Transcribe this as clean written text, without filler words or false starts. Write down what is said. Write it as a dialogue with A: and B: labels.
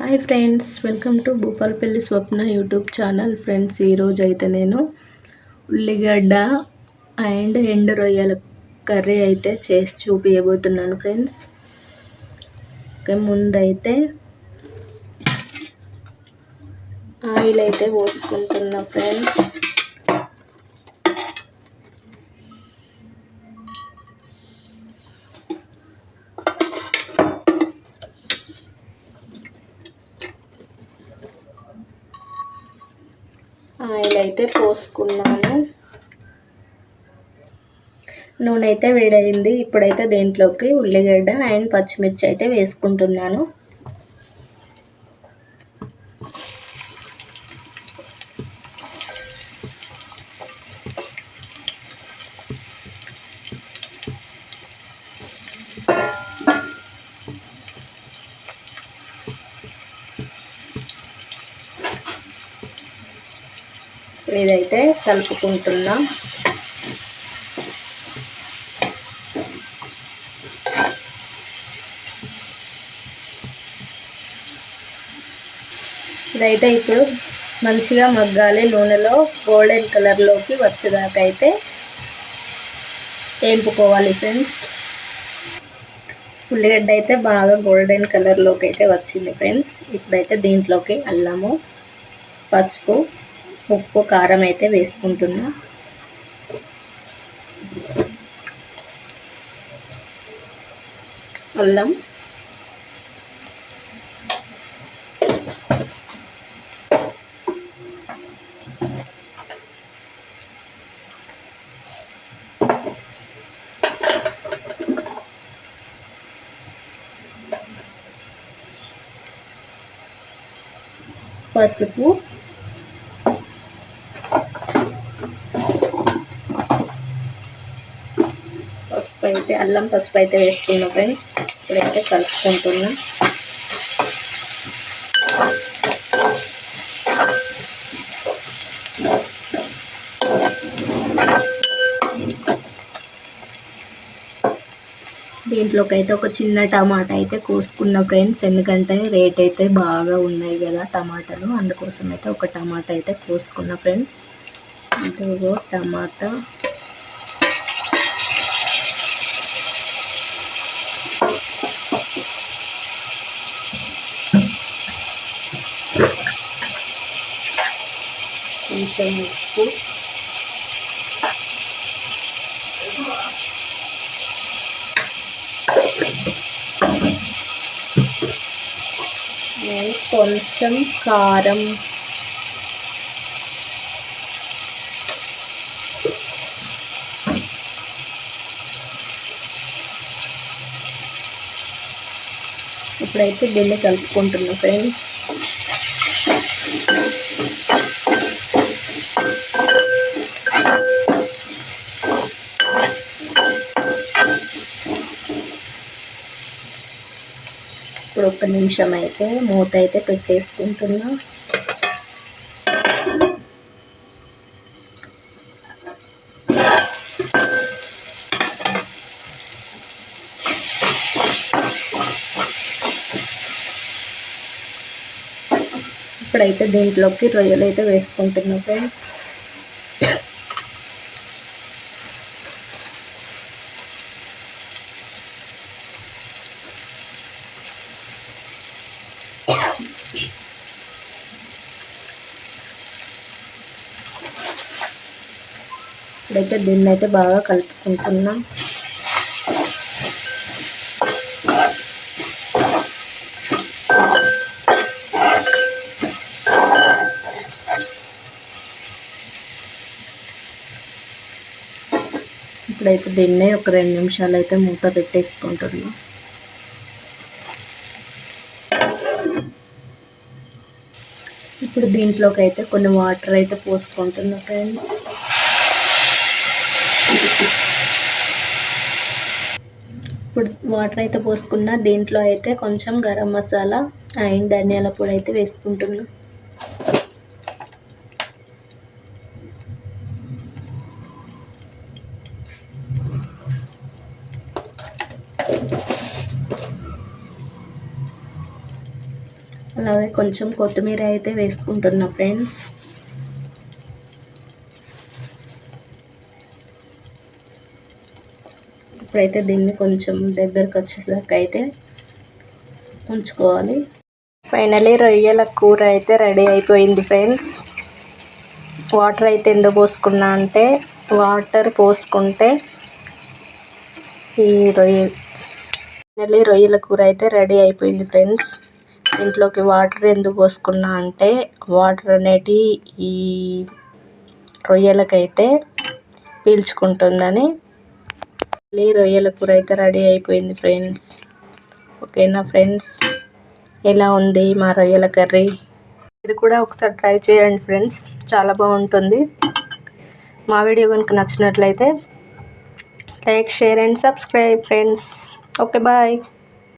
A: Hi friends, welcome to Bhupalpally Swapna YouTube channel. Friends, ఈరోజు అయితే నేను ఉల్లిగడ్డ అండ్ ఎండు రొయ్యల కర్రీ అయితే చేసి చూపించబోతున్నాను ఫ్రెండ్స్. ఓకే, ముందైతే ఆయిల్ అయితే పోసుకుంటున్నా ఫ్రెండ్స్. ఆయిల్ అయితే పోసుకున్నాను. నూనె అయితే వేడైంది. ఇప్పుడైతే దీంట్లోకి ఉల్లిగడ్డ అండ్ పచ్చిమిర్చి అయితే వేసుకుంటున్నాను. ఇదైతే కలుపుకుంటున్నా. ఇదైతే ఇప్పుడు మంచిగా మగ్గాలి. నూనెలో గోల్డెన్ కలర్లోకి వచ్చేదాకా అయితే వేపుకోవాలి ఫ్రెండ్స్. ఉల్లిగడ్డ అయితే బాగా గోల్డెన్ కలర్లోకి అయితే వచ్చింది ఫ్రెండ్స్. ఇప్పుడైతే దీంట్లోకి అల్లము, పసుపు, ఉప్పు, కారం అయితే వేసుకుంటున్నా. అల్లం, పసుపు, అయితే అల్లం పసుపు అయితే వేసుకున్నా ఫ్రెండ్స్. ఇప్పుడైతే కలుపుకుంటున్నా. దీంట్లోకి అయితే ఒక చిన్న టమాటా అయితే కోసుకున్నా ఫ్రెండ్స్. ఎందుకంటే రేట్ అయితే బాగా ఉన్నాయి కదా టమాటాలు, అందుకోసం అయితే ఒక టమాటా అయితే కోసుకున్నా ఫ్రెండ్స్. ఇదిగో టమాటా. కొంచెం ఉప్పు, కొంచెం కారం, ఇప్పుడైతే దీన్ని కలుపుకుంటున్నా ఫ్రెండ్స్. ఇప్పుడు ఒక్క నిమిషం అయితే మూత అయితే పెట్టేసుకుంటున్నా. ఇప్పుడైతే దీంట్లోకి రొయ్యలు అయితే వేసుకుంటున్నా ఫ్రెండ్స్. ఇప్పుడైతే దీన్ని అయితే బాగా కలుపుకుంటున్నాం. ఇప్పుడైతే దీన్నే ఒక 2 నిమిషాలు అయితే మూత పెట్టేసుకుంటున్నాం. ఇప్పుడు దీంట్లోకి అయితే కొన్ని వాటర్ అయితే పోసుకుంటున్నాం ఫ్రెండ్స్. ఇప్పుడు వాటర్ అయితే పోసుకున్నా. దీంట్లో అయితే కొంచెం గరం మసాలా అండ్ ధనియాల పొడి అయితే వేసుకుంటున్నా. అలాగే కొంచెం కొత్తిమీర అయితే వేసుకుంటున్నా ఫ్రెండ్స్. ఇప్పుడైతే దీన్ని కొంచెం దగ్గరకు వచ్చేసాక అయితే ఉంచుకోవాలి. ఫైనలీ రొయ్యల కూర అయితే రెడీ అయిపోయింది ఫ్రెండ్స్. వాటర్ అయితే ఎందుకు పోసుకున్నా అంటే, వాటర్ పోసుకుంటే ఈ రొయ్యల కూర అయితే రెడీ అయిపోయింది ఫ్రెండ్స్. ఇంట్లోకి వాటర్ ఎందుకు పోసుకున్నా అంటే, వాటర్ అనేటి ఈ రొయ్యలకైతే పీల్చుకుంటుందని. రొయ్యల కూర అయితే రెడీ అయిపోయింది ఫ్రెండ్స్. ఓకేనా ఫ్రెండ్స్, ఎలా ఉంది మా రొయ్యల కర్రీ? ఇది కూడా ఒకసారి ట్రై చేయండి ఫ్రెండ్స్, చాలా బాగుంటుంది. మా వీడియో కనుక నచ్చినట్లయితే like, share and subscribe friends. Okay, bye.